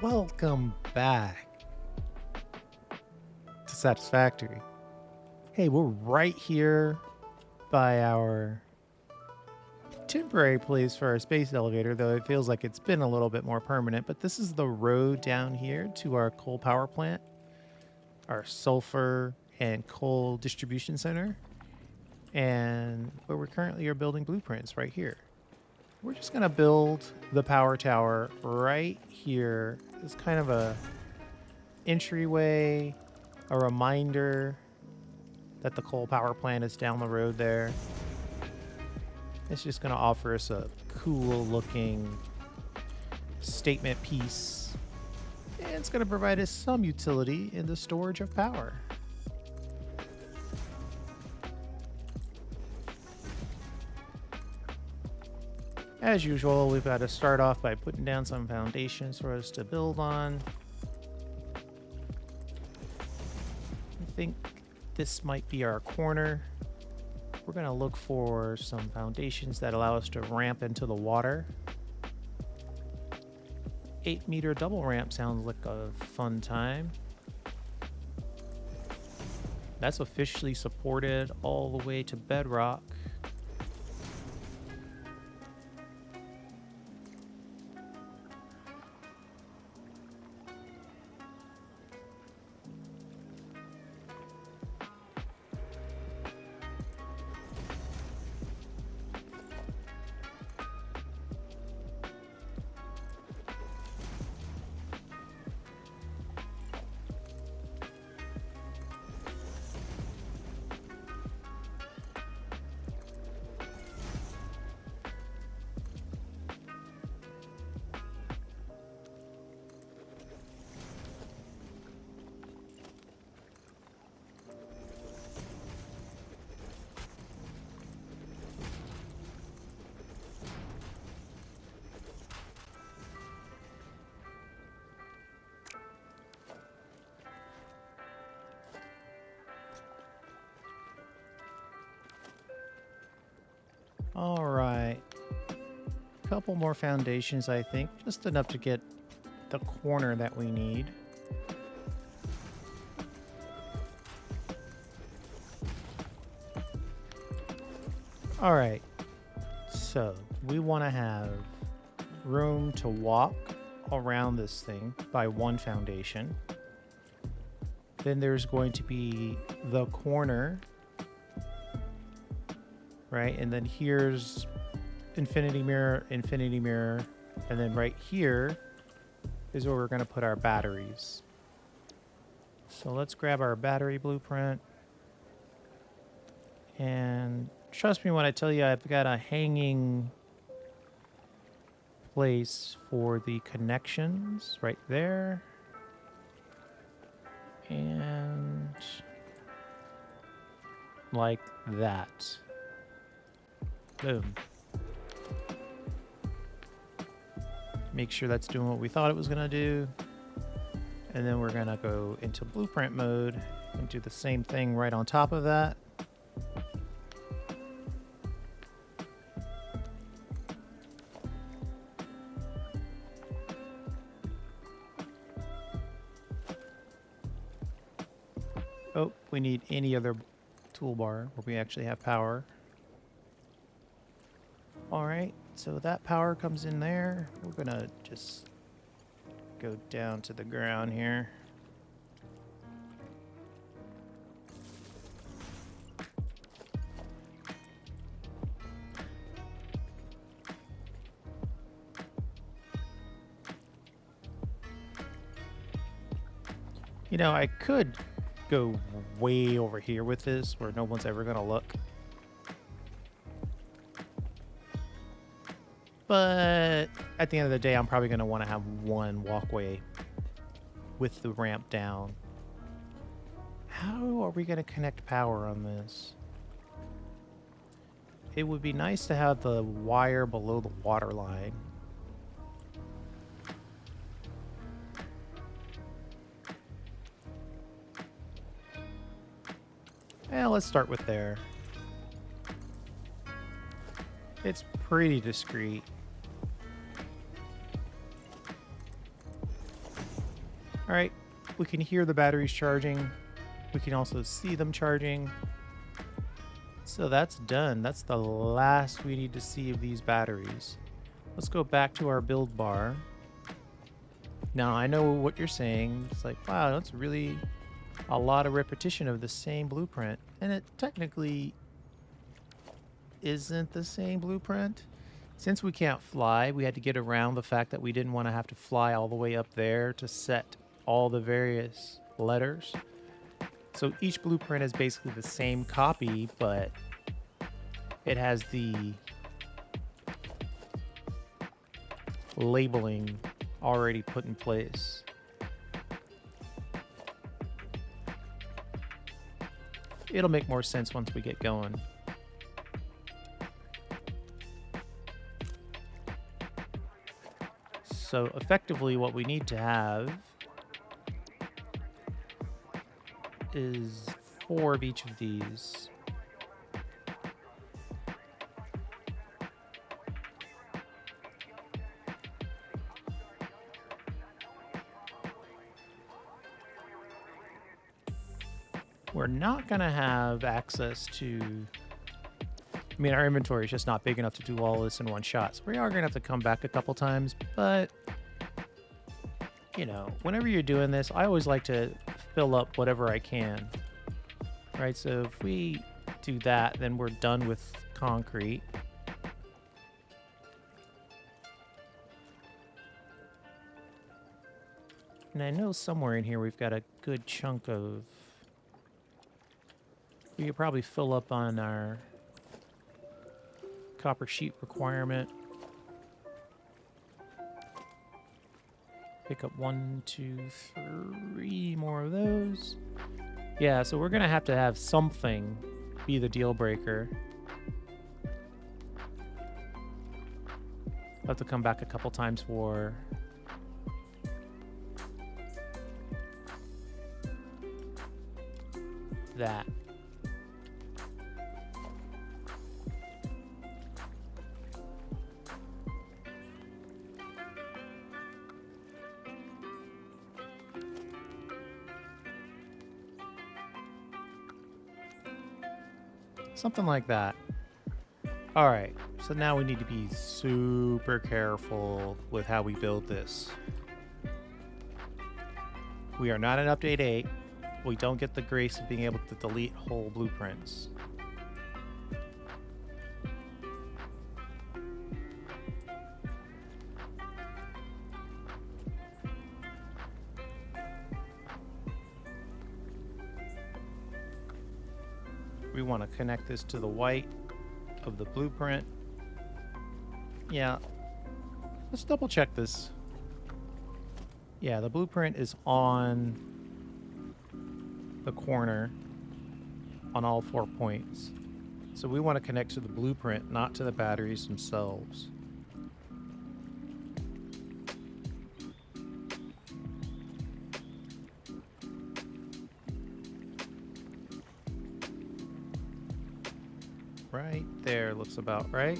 Welcome back to Satisfactory. Hey, we're right here by our temporary place for our space elevator, though it feels like it's been a little bit more permanent. But this is the road down here to our coal power plant, our sulfur and coal distribution center, and where we currently are building blueprints right here. We're just going to build the power tower right here. It's kind of a entryway, a reminder that the coal power plant is down the road there. It's just going to offer us a cool looking statement piece. And it's going to provide us some utility in the storage of power. As usual, we've got to start off by putting down some foundations for us to build on. I think this might be our corner. We're going to look for some foundations that allow us to ramp into the water. 8-meter double ramp sounds like a fun time. That's officially supported all the way to bedrock. All right. Couple more foundations, I think. Just enough to get the corner that we need. All right. So we want to have room to walk around this thing by one foundation. Then there's going to be the corner, right? And then here's infinity mirror, and then right here is where we're going to put our batteries. So let's grab our battery blueprint. And trust me when I tell you I've got a hanging place for the connections right there. And like that. Boom. Make sure that's doing what we thought it was going to do. And then we're going to go into blueprint mode and do the same thing right on top of that. Oh, we need any other toolbar where we actually have power. All right, so that power comes in there. We're gonna just go down to the ground here. You know, I could go way over here with this where no one's ever gonna look. But at the end of the day, I'm probably going to want to have one walkway with the ramp down. How are we going to connect power on this? It would be nice to have the wire below the water line. Well, let's start with there. It's pretty discreet. All right, we can hear the batteries charging. We can also see them charging. So that's done. That's the last we need to see of these batteries. Let's go back to our build bar. Now, I know what you're saying. It's like, wow, that's really a lot of repetition of the same blueprint. And it technically isn't the same blueprint. Since we can't fly, we had to get around the fact that we didn't want to have to fly all the way up there to set all the various letters. So each blueprint is basically the same copy, but it has the labeling already put in place. It'll make more sense once we get going. So effectively what we need to have is 4 of each of these. We're not going to have access to... I mean, our inventory is just not big enough to do all this in one shot. So we are going to have to come back a couple times. But, you know, whenever you're doing this, I always like to fill up whatever I can. Right? So if we do that, then we're done with concrete. And I know somewhere in here we've got a good chunk of... We could probably fill up on our copper sheet requirement. Pick up 1, 2, 3 more of those. Yeah, so we're gonna have to have something be the deal breaker. I'll have to come back a couple times for that. Something like that. All right, so now we need to be super careful with how we build this. We are not in update 8. We don't get the grace of being able to delete whole blueprints. We want to connect this to the white of the blueprint. Yeah, let's double check this. Yeah, the blueprint is on the corner on all 4 points. So we want to connect to the blueprint, not to the batteries themselves. Right there looks about right.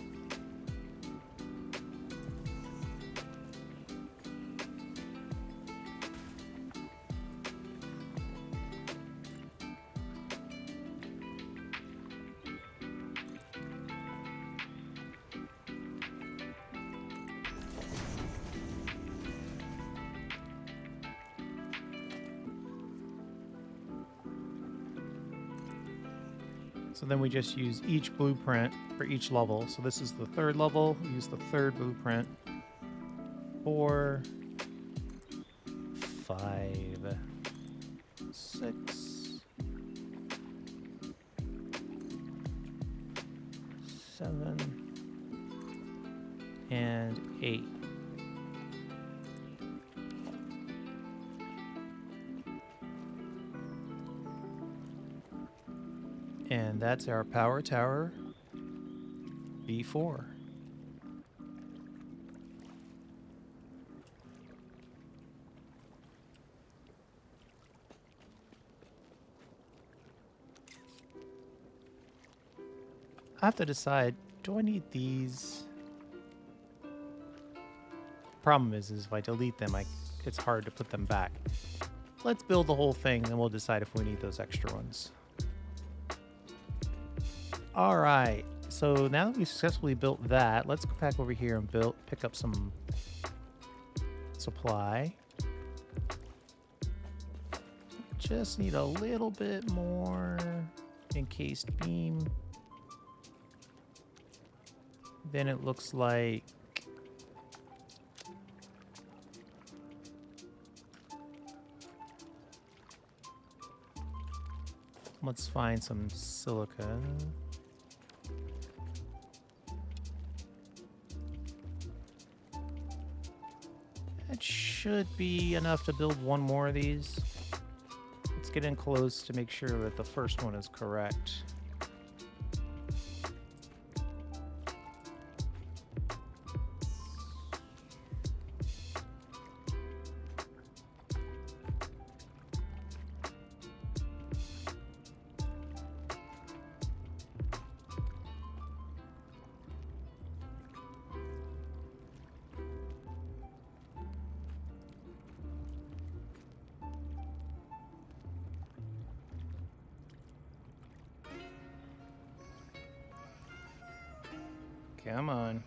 So then we just use each blueprint for each level. So this is the 3rd level. We use the 3rd blueprint. 4, 5, 6, 7, and 8. And that's our power tower B4. I have to decide, do I need these? problem is if I delete them, it's hard to put them back. Let's build the whole thing, and then we'll decide if we need those extra ones. All right. So now that we've successfully built that, let's go back over here and pick up some supply. Just need a little bit more encased beam. Then it looks like let's find some silica. That should be enough to build one more of these. Let's get in close to make sure that the first one is correct. Come on.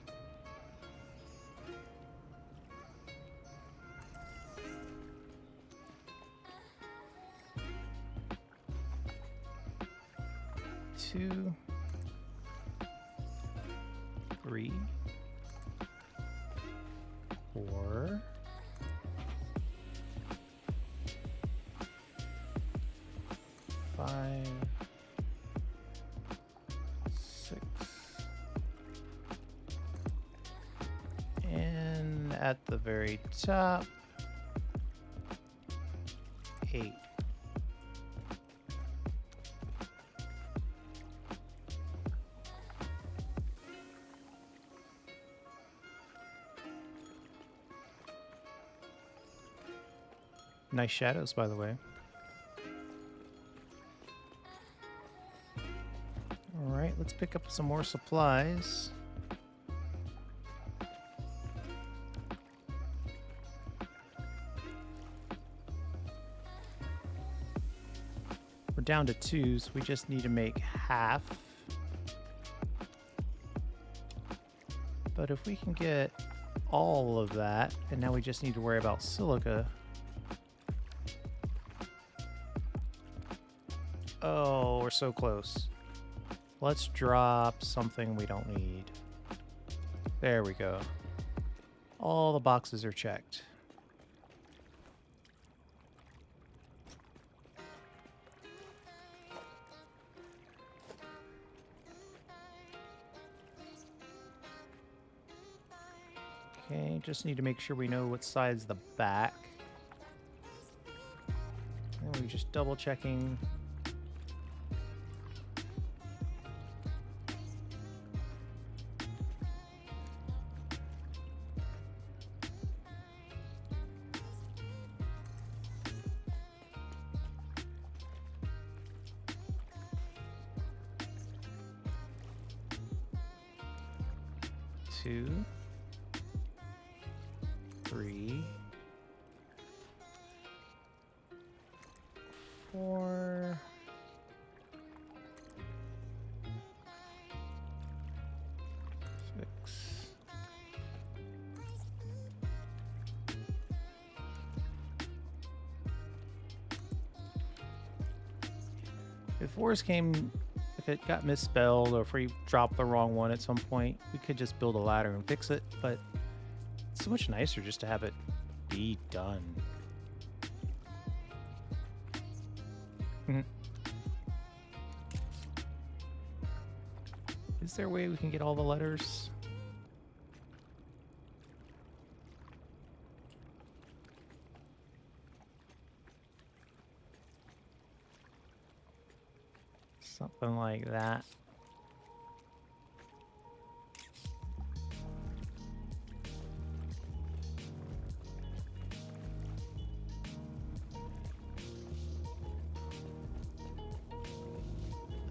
Two, three, four, five, six, and at the very top, 8. Nice shadows, by the way. All right, let's pick up some more supplies. We're down to 2, so we just need to make half. But if we can get all of that, and now we just need to worry about silica. Oh, we're so close. Let's drop something we don't need. There we go. All the boxes are checked. Okay, just need to make sure we know what side's the back. And we're just double checking. Two, 3, 4, 6, if worse came, if it got misspelled or if we dropped the wrong one at some point, we could just build a ladder and fix it, but it's so much nicer just to have it be done. Is there a way we can get all the letters? Something like that.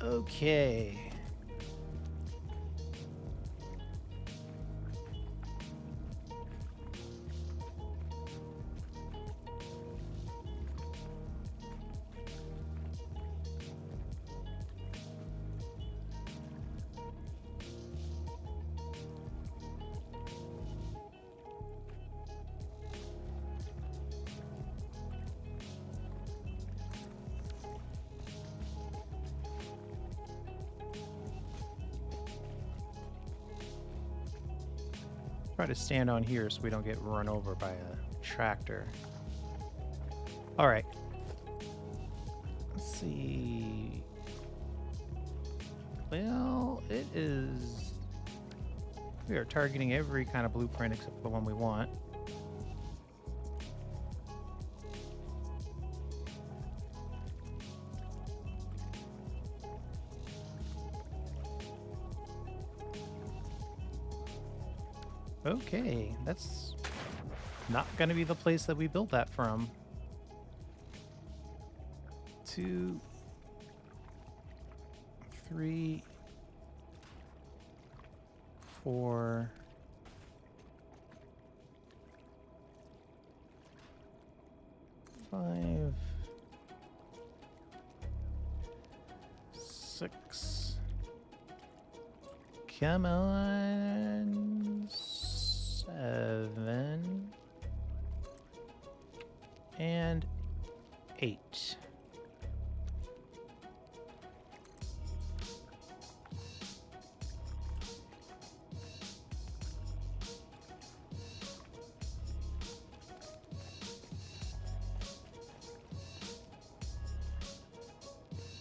Okay. Try to stand on here so we don't get run over by a tractor. All right. Let's see. Well, it is... We are targeting every kind of blueprint except the one we want. Okay, that's not going to be the place that we built that from. 2, 3, 4, 5, 6. Come on. 7 and 8.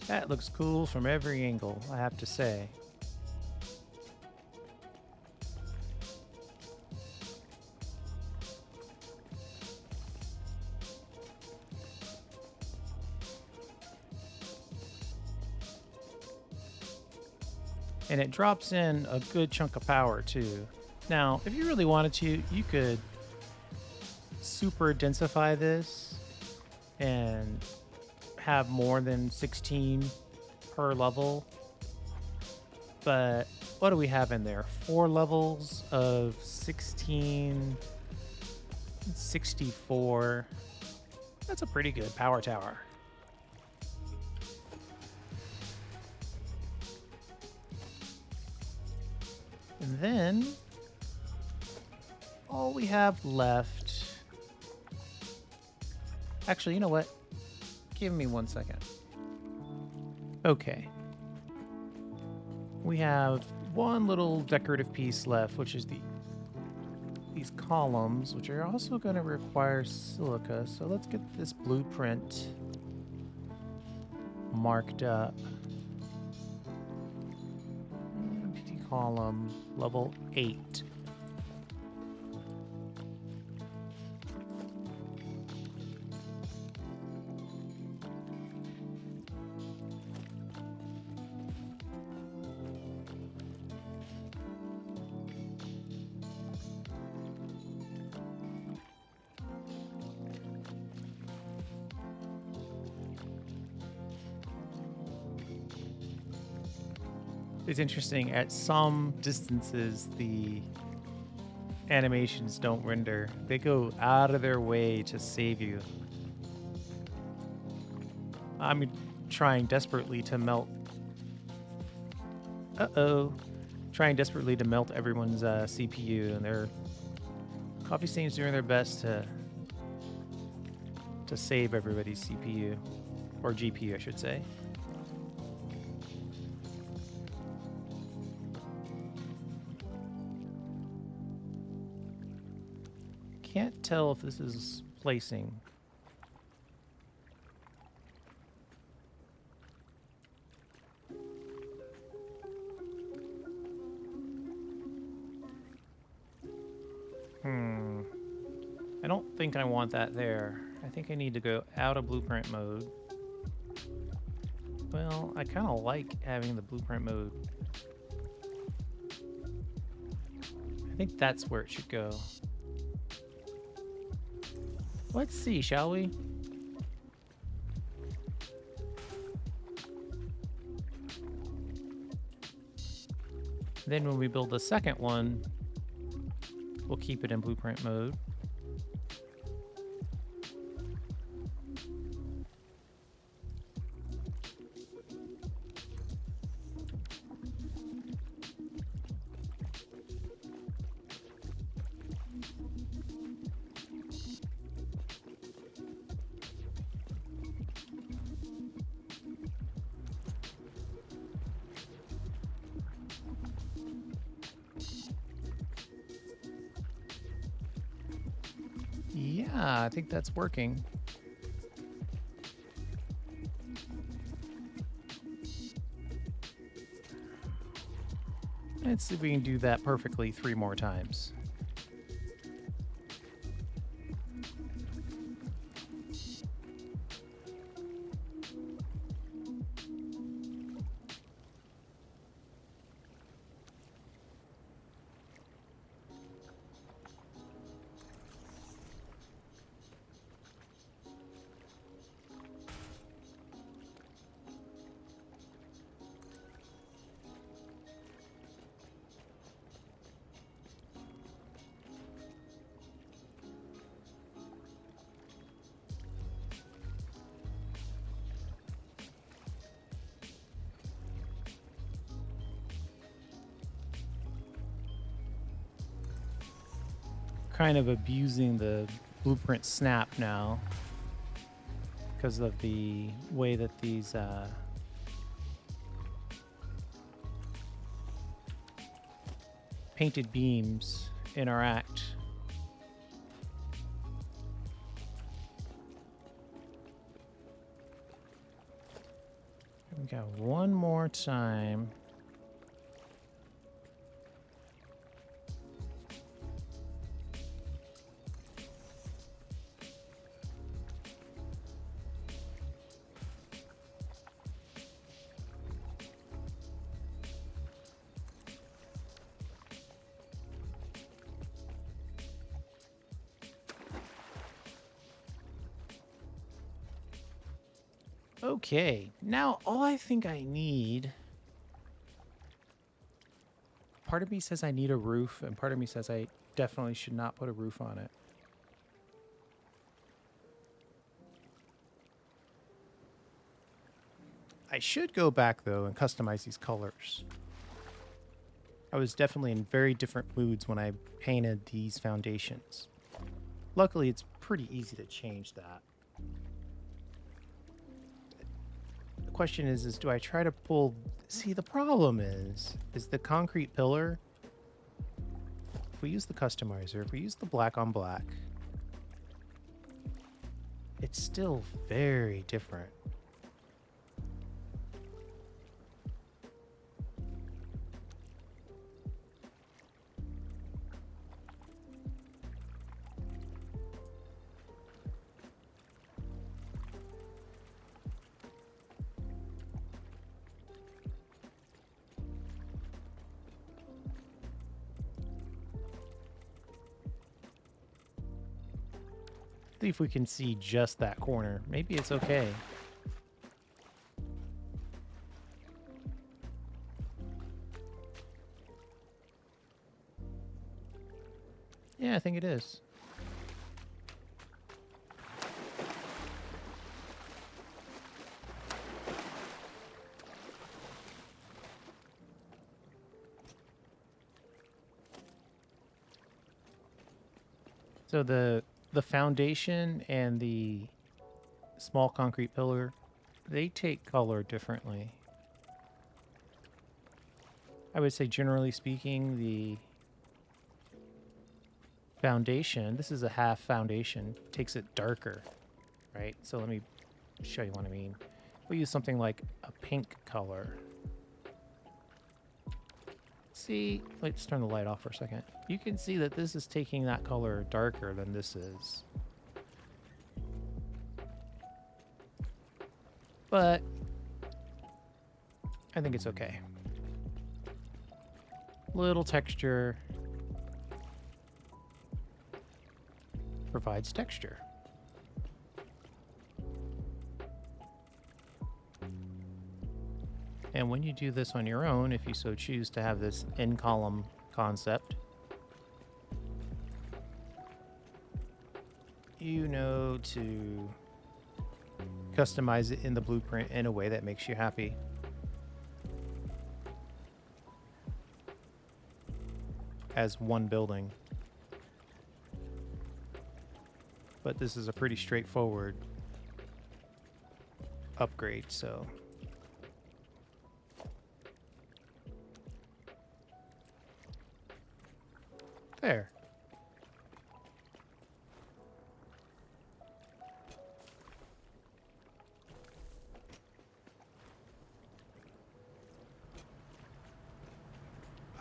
That looks cool from every angle, I have to say. And it drops in a good chunk of power too. Now, if you really wanted to, you could super densify this and have more than 16 per level. But what do we have in there? 4 levels of 16, 64. That's a pretty good power tower. And then all we have left... Actually, you know what? Give me 1 second. Okay. We have one little decorative piece left, which is these columns, which are also going to require silica. So let's get this blueprint marked up. Column level 8. It's interesting, at some distances, the animations don't render. They go out of their way to save you. I'm trying desperately to melt... Trying desperately to melt everyone's CPU, and their Coffee Stain's doing their best to save everybody's CPU. Or GPU, I should say. Can't tell if this is placing. I don't think I want that there. I think I need to go out of blueprint mode. Well, I kind of like having the blueprint mode. I think that's where it should go. Let's see, shall we? Then when we build the second one, we'll keep it in blueprint mode. Yeah, I think that's working. Let's see if we can do that perfectly 3 more times. Kind of abusing the blueprint snap now because of the way that these painted beams interact. We got one more time. Okay, now all I think I need... Part of me says I need a roof, and part of me says I definitely should not put a roof on it. I should go back, though, and customize these colors. I was definitely in very different moods when I painted these foundations. Luckily, it's pretty easy to change that. The question is do I try to pull... See, the problem is the concrete pillar... If we use the customizer, if we use the black on black, it's still very different. See if we can see just that corner. Maybe it's okay. Yeah, I think it is. So the foundation and the small concrete pillar, they take color differently. I would say generally speaking, the foundation, this is a half foundation, takes it darker, right? So let me show you what I mean. We use something like a pink color. See, let's turn the light off for a second. You can see that this is taking that color darker than this is. But I think it's okay. Little texture provides texture. And when you do this on your own, if you so choose to have this in-column concept, you know to customize it in the blueprint in a way that makes you happy. As one building. But this is a pretty straightforward upgrade, so... There.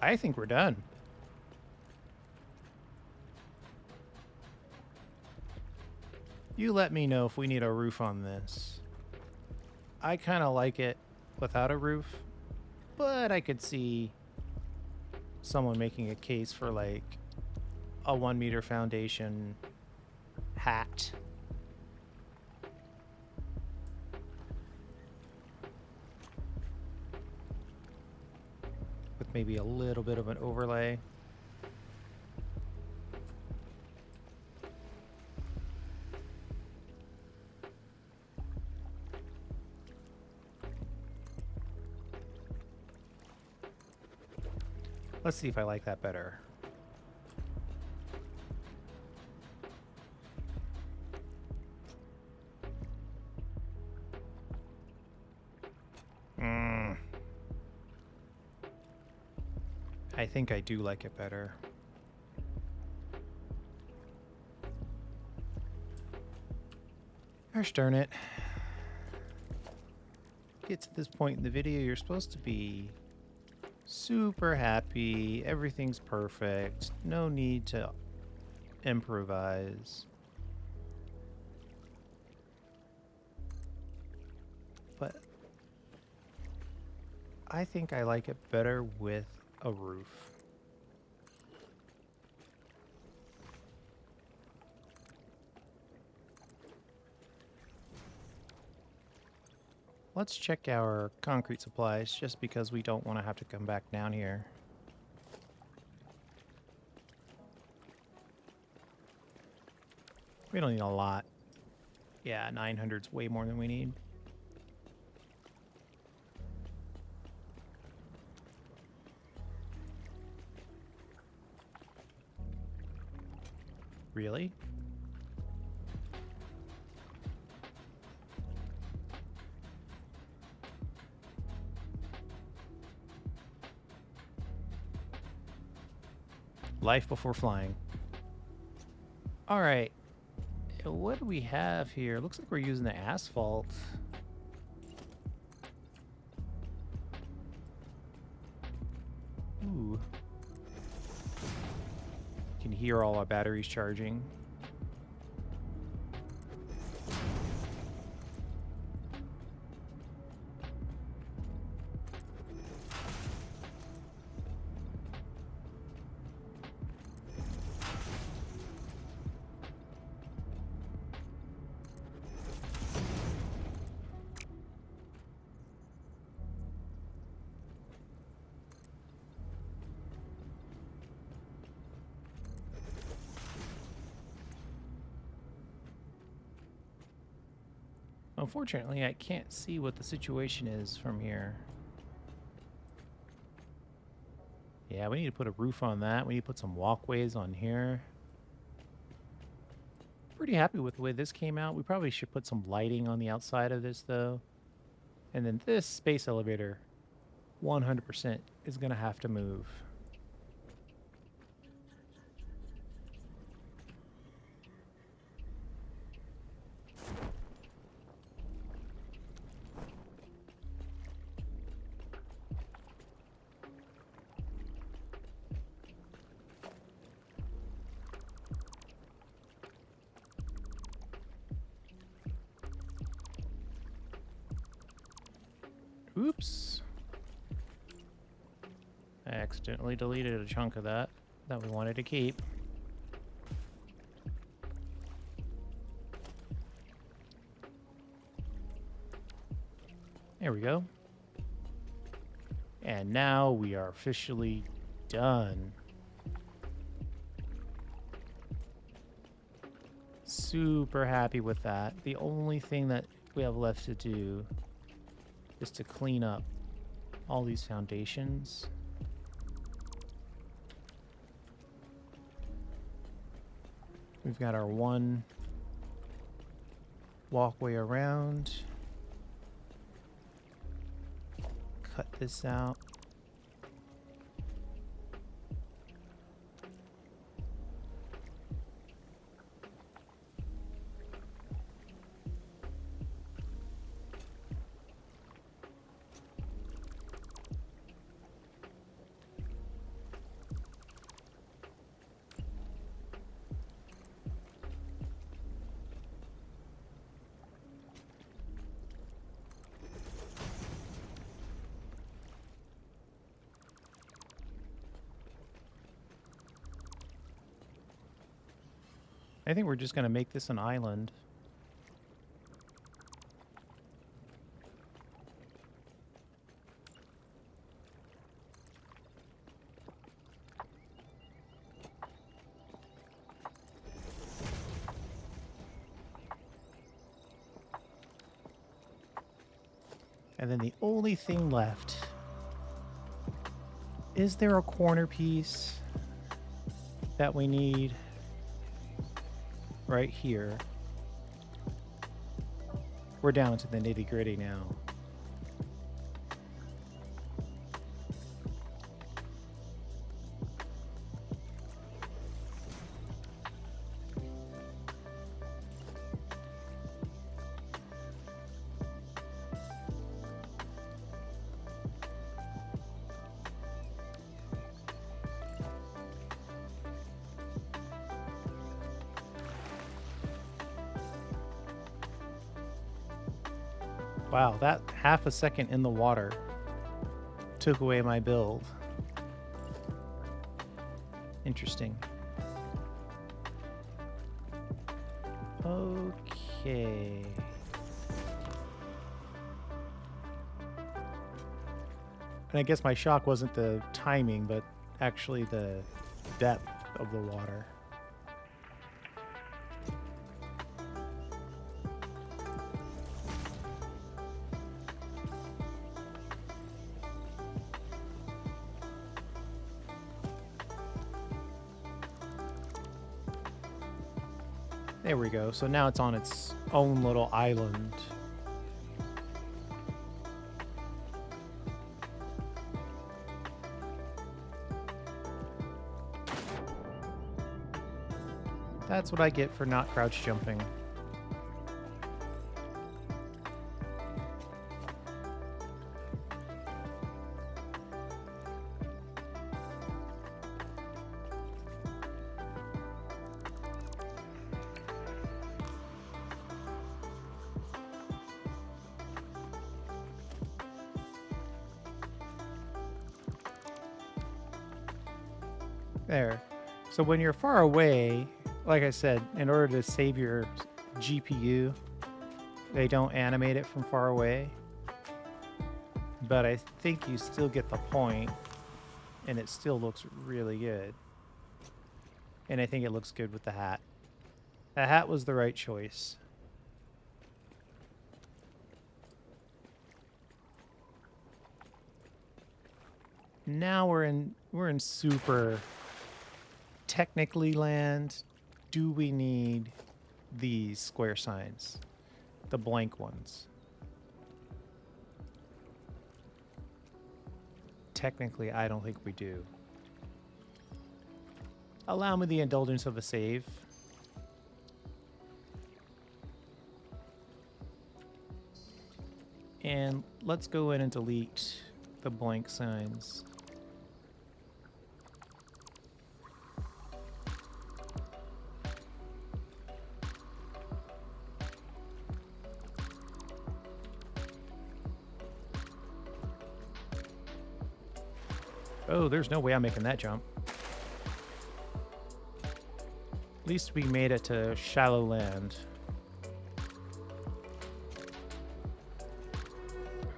I think we're done. You let me know if we need a roof on this. I kind of like it without a roof, but I could see someone making a case for like a 1 meter foundation hat. With maybe a little bit of an overlay. Let's see if I like that better. I think I do like it better. Gosh darn it. Get to this point in the video, you're supposed to be super happy. Everything's perfect. No need to improvise. But I think I like it better with a roof. Let's check our concrete supplies just because we don't want to have to come back down here. We don't need a lot. Yeah, 900's way more than we need. Really? Life before flying. All right. What do we have here? Looks like we're using the asphalt. Ooh. You can hear all our batteries charging. Unfortunately, I can't see what the situation is from here. Yeah, we need to put a roof on that. We need to put some walkways on here. Pretty happy with the way this came out. We probably should put some lighting on the outside of this, though. And then this space elevator, 100% is going to have to move. Oops. I accidentally deleted a chunk of that we wanted to keep. There we go. And now we are officially done. Super happy with that. The only thing that we have left to do is to clean up all these foundations. We've got our one walkway around. Cut this out. I think we're just going to make this an island. And then the only thing left, is there a corner piece that we need right here? We're down to the nitty-gritty now. Wow, that half a second in the water took away my build. Interesting. Okay. And I guess my shock wasn't the timing, but actually the depth of the water. There we go. So now it's on its own little island. That's what I get for not crouch jumping. There. So when you're far away, like I said, in order to save your GPU, they don't animate it from far away. But I think you still get the point, and it still looks really good. And I think it looks good with the hat. The hat was the right choice. Now we're in super technically land. Do we need these square signs? The blank ones. Technically, I don't think we do. Allow me the indulgence of a save. And let's go in and delete the blank signs. Oh, there's no way I'm making that jump. At least we made it to shallow land.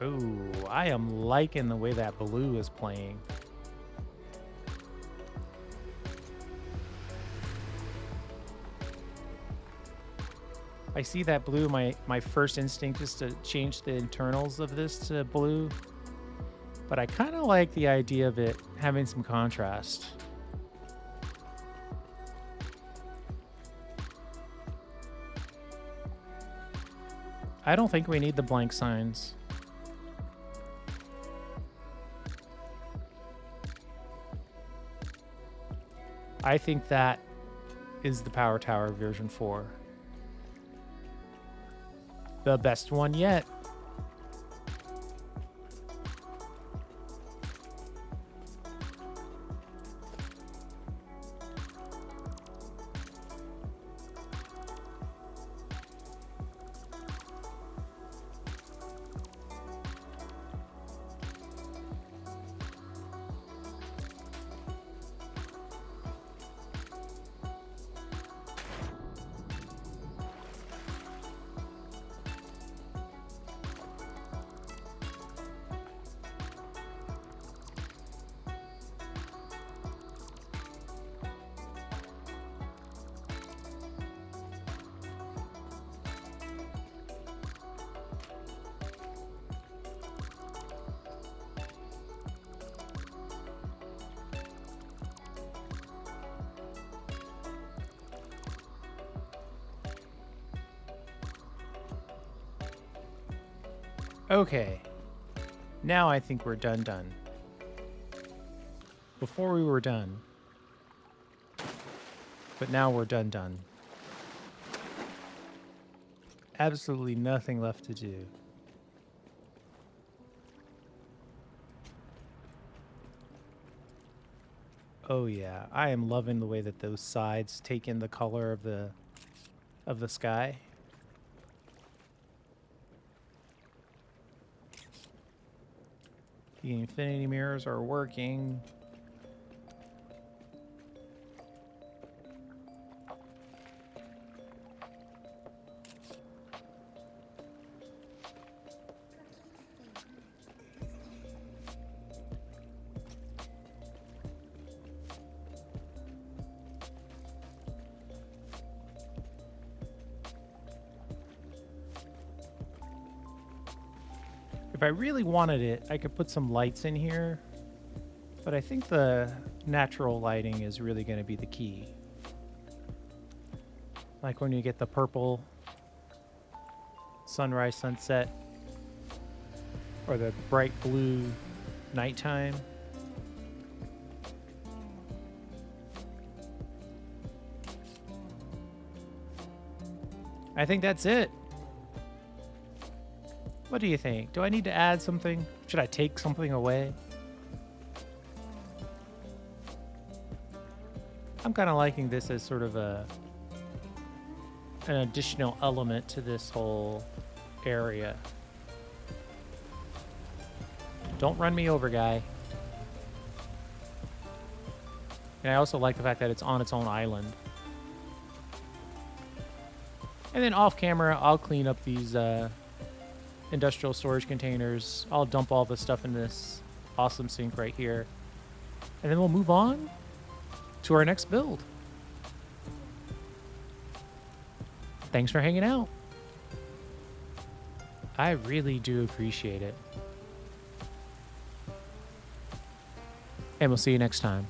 Oh, I am liking the way that blue is playing. I see that blue. My first instinct is to change the internals of this to blue. But I kind of like the idea of it having some contrast. I don't think we need the blank signs. I think that is the Power Tower version 4. The best one yet. Okay. Now I think we're done. Before we were done. But now we're done. Absolutely nothing left to do. Oh yeah, I am loving the way that those sides take in the color of the sky. The infinity mirrors are working. If I really wanted it, I could put some lights in here, but I think the natural lighting is really going to be the key. Like when you get the purple sunrise, sunset, or the bright blue nighttime. I think that's it. What do you think? Do I need to add something? Should I take something away? I'm kind of liking this as sort of an additional element to this whole area. Don't run me over, guy. And I also like the fact that it's on its own island. And then off camera, I'll clean up these industrial storage containers. I'll dump all the stuff in this awesome sink right here. And then we'll move on to our next build. Thanks for hanging out. I really do appreciate it. And we'll see you next time.